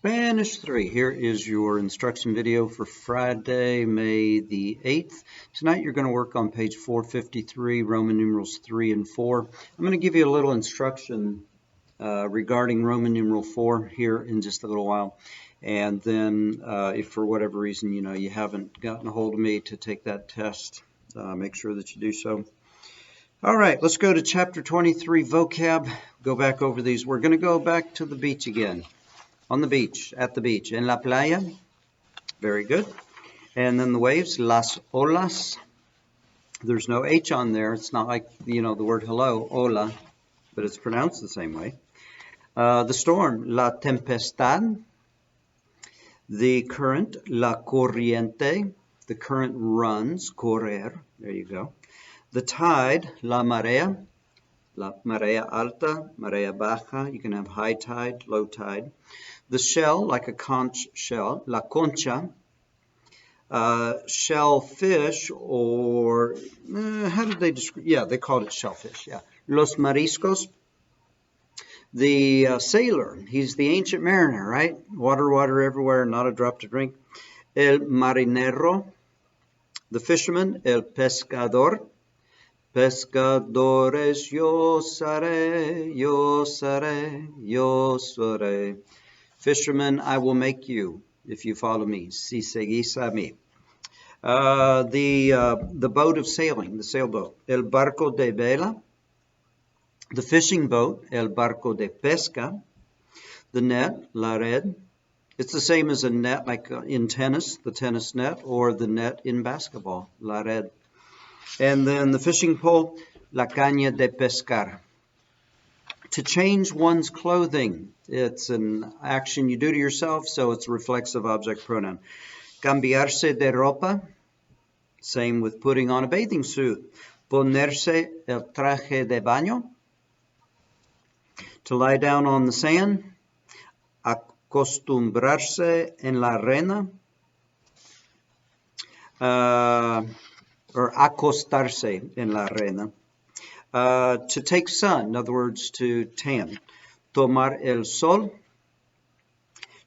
Spanish 3. Here is your instruction video for Friday, May the 8th. Tonight you're going to work on page 453, Roman numerals 3 and 4. I'm going to give you a little instruction regarding Roman numeral 4 here in just a little while. And then if for whatever reason, you haven't gotten a hold of me to take that test, make sure that you do so. All right, let's go to chapter 23, vocab. Go back over these. We're going to go back to the beach again. On the beach, at the beach. En la playa. Very good. And then the waves, las olas. There's no H on there. It's not like, the word hello, hola, but it's pronounced the same way. The storm, la tempestad. The current, la corriente. The current runs, correr. There you go. The tide, la marea. La marea alta, marea baja. You can have high tide, low tide. The shell, like a conch shell, la concha. Shellfish, or how did they describe? Yeah, they called it shellfish. Yeah, los mariscos. The sailor, he's the ancient mariner, right? Water, water everywhere, not a drop to drink. El marinero. The fisherman, el pescador. Pescadores, yo seré, yo seré, yo seré. Fisherman, I will make you if you follow me. Si seguís a mí. The boat of sailing, the sailboat. El barco de vela. The fishing boat, el barco de pesca. The net, la red. It's the same as a net, like in tennis, the tennis net, or the net in basketball, la red. And then the fishing pole, la caña de pescar. To change one's clothing. It's an action you do to yourself, so it's a reflexive object pronoun. Cambiarse de ropa. Same with putting on a bathing suit. Ponerse el traje de baño. To lie down on the sand. Acostumbrarse en la arena. Or acostarse en la arena. To take sun, in other words, to tan. Tomar el sol,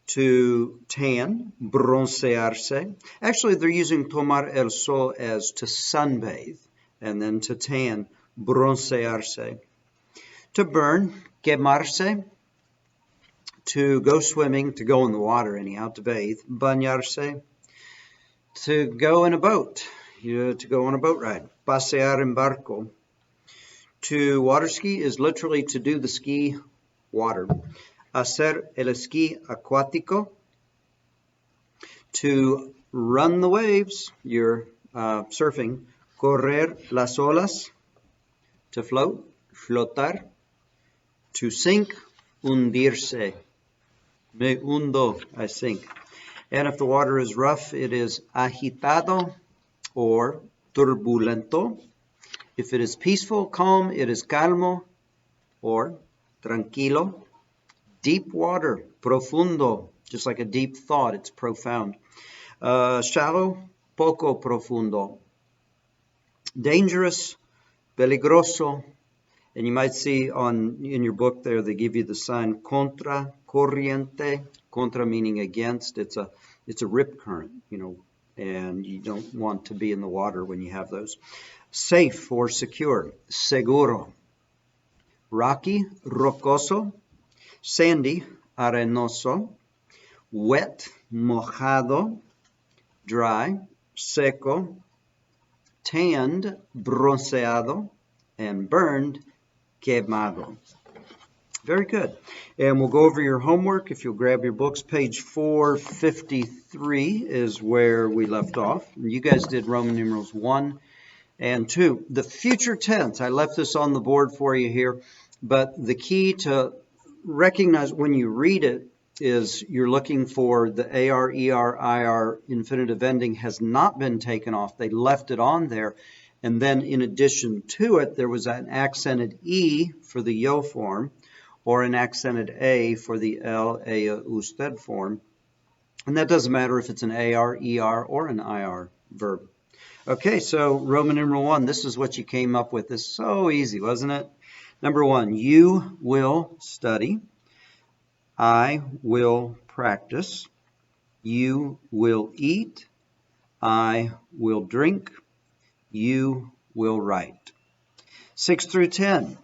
to tan, broncearse. Actually, they're using tomar el sol as to sunbathe, and then to tan, broncearse. To burn, quemarse. To go swimming, to go in the water anyhow, to bathe, bañarse. To go in a boat, to go on a boat ride, pasear en barco. To water ski is literally to do the ski water. Hacer el esquí acuático. To run the waves, you're surfing. Correr las olas. To float, flotar. To sink, hundirse. Me hundo, I sink. And if the water is rough, it is agitado or turbulento. If it is peaceful, calm, it is calmo or tranquilo. Deep water, profundo, just like a deep thought, it's profound. Shallow, poco profundo. Dangerous, peligroso. And you might see in your book there, they give you the sign contra corriente. Contra meaning against. It's a rip current, and you don't want to be in the water when you have those. Safe or secure, seguro. Rocky, rocoso. Sandy, arenoso. Wet, mojado. Dry, seco. Tanned, bronceado. And burned, quemado. Very good. And we'll go over your homework. If you'll grab your books, page 453 is where we left off. You guys did Roman numerals 1 and 2. The future tense, I left this on the board for you here, but the key to recognize when you read it is you're looking for the AR, ER, IR infinitive ending has not been taken off. They left it on there. And then in addition to it, there was an accented E for the yo form, or an accented A for the L, A, usted form. And that doesn't matter if it's an AR, ER, or an IR verb. Okay, so Roman numeral 1, this is what you came up with. This is so easy, wasn't it? Number 1, you will study. I will practice. You will eat. I will drink. You will write. 6 through 10.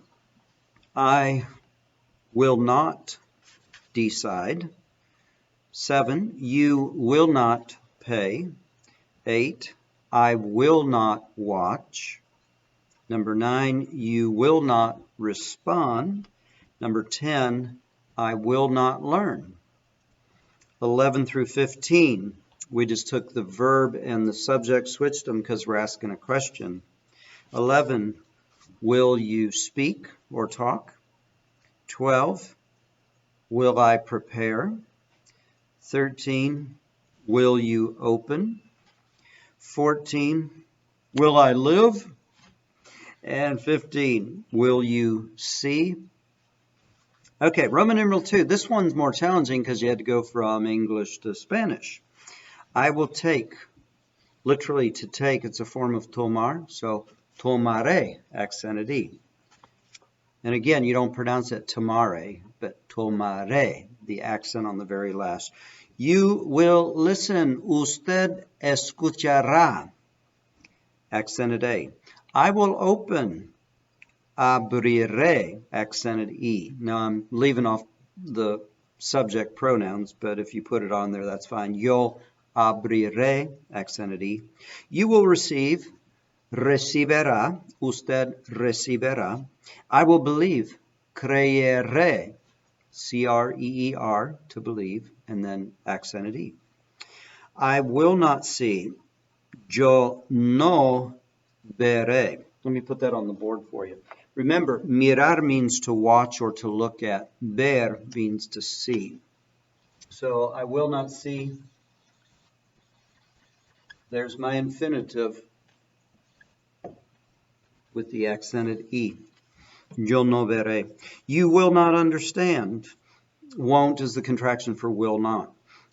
I will not decide. 7. You will not pay. 8. I will not watch. Number 9. You will not respond. Number 10. I will not learn. 11 through 15. We just took the verb and the subject, switched them because we're asking a question. 11. Will you speak or talk? 12. Will I prepare? 13. Will you open? 14. Will I live? And 15. Will you see? Okay, Roman numeral 2. This one's more challenging because you had to go from English to Spanish. I will take. Literally, to take, it's a form of tomar. So, tomaré, accented E. And again, you don't pronounce it tomare, but tomaré, the accent on the very last. You will listen. Usted escuchará, accented A. I will open. Abriré, accented E. Now, I'm leaving off the subject pronouns, but if you put it on there, that's fine. Yo abriré, accented E. You will receive. Recibirá, usted recibirá. I will believe. Creeré, C-R-E-E-R, to believe, and then accented E. I will not see. Yo no veré. Let me put that on the board for you. Remember, mirar means to watch or to look at. Ver means to see. So I will not see. There's my infinitive with the accented E. Yo no veré. You will not understand. Won't is the contraction for will not.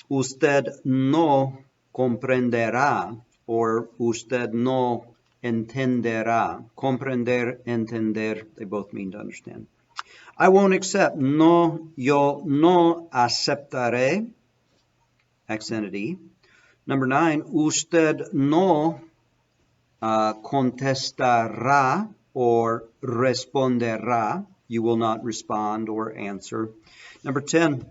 Usted no comprenderá, or usted no entenderá. Comprender, entender, they both mean to understand. I won't accept. No, yo no aceptaré. Accented E. Number 9, usted no contestará or responderá. You will not respond or answer. Number 10,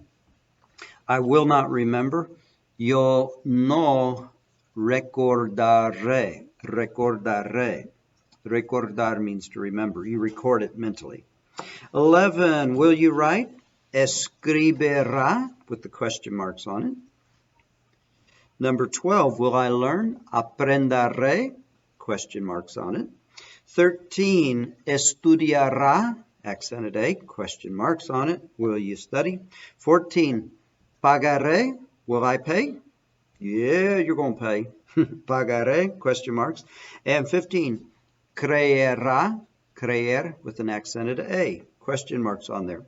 I will not remember. Yo no recordaré. Recordaré. Recordar means to remember. You record it mentally. 11, will you write? Escribirá, with the question marks on it. Number 12, will I learn? Aprenderé, question marks on it. 13, estudiará, accented A, question marks on it. Will you study? 14, pagaré, will I pay? Yeah, you're going to pay. Pagaré, question marks. And 15, creerá, creer, with an accented A. Question marks on there.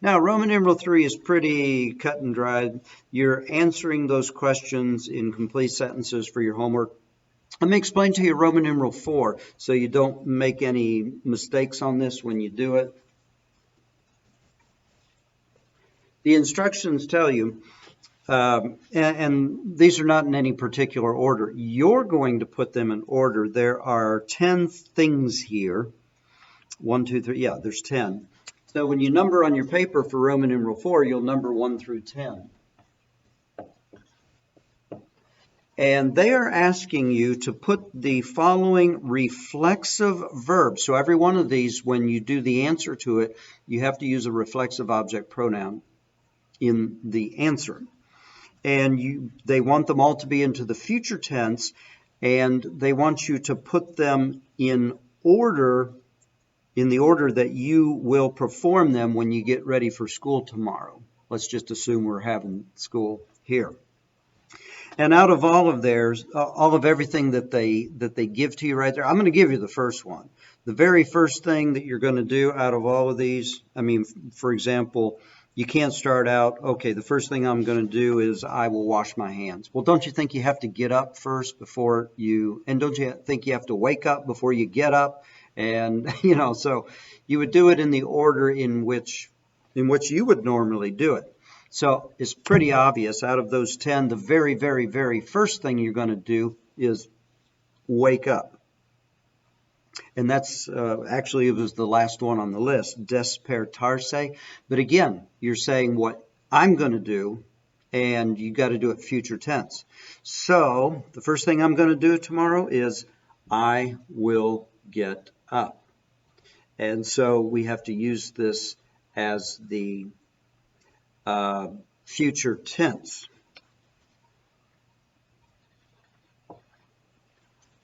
Now, Roman numeral 3 is pretty cut and dried. You're answering those questions in complete sentences for your homework. Let me explain to you Roman numeral 4 so you don't make any mistakes on this when you do it. The instructions tell you, and these are not in any particular order. You're going to put them in order. There are 10 things here. 1, 2, 3. Yeah, there's 10. So when you number on your paper for Roman numeral 4, you'll number 1 through 10. And they are asking you to put the following reflexive verbs. So every one of these, when you do the answer to it, you have to use a reflexive object pronoun in the answer. And they want them all to be into the future tense, and they want you to put them in order, in the order that you will perform them when you get ready for school tomorrow. Let's just assume we're having school here. And out of all of theirs, all of everything that they give to you right there, I'm going to give you the first one. The very first thing that you're going to do out of all of these, I mean, for example, you can't start out, okay, the first thing I'm going to do is I will wash my hands. Well, don't you think you have to get up first before you, and don't you think you have to wake up before you get up? And, so you would do it in the order in which you would normally do it. So it's pretty obvious out of those 10, the very, very, very first thing you're going to do is wake up. And that's actually, it was the last one on the list, despertarse. But again, you're saying what I'm going to do, and you got to do it future tense. So the first thing I'm going to do tomorrow is I will get up. And so we have to use this as the future tense.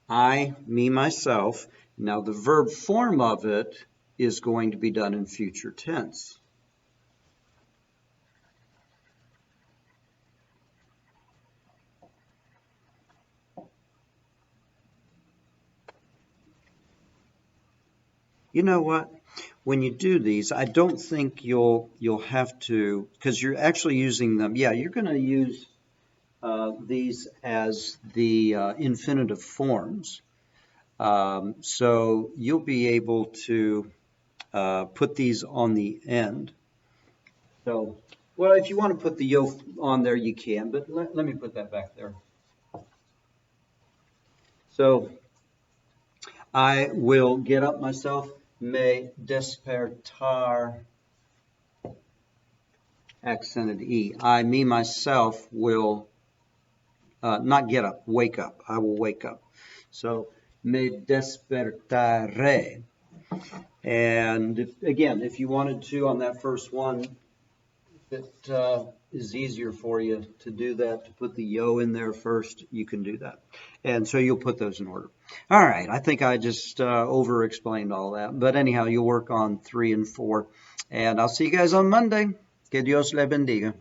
I, me, myself. Now the verb form of it is going to be done in future tense. You know what? When you do these, I don't think you'll have to, because you're actually using them. Yeah, you're going to use these as the infinitive forms. So you'll be able to put these on the end. So, well, if you want to put the yo on there, you can, but let me put that back there. So I will get up myself, me despertar, accented E. I, me, myself, will not get up, wake up. I will wake up. So, me despertaré. And if you wanted to on that first one, if it is easier for you to do that, to put the yo in there first, you can do that. And so you'll put those in order. All right, I think I just over-explained all that. But anyhow, you'll work on 3 and 4. And I'll see you guys on Monday. Que Dios le bendiga.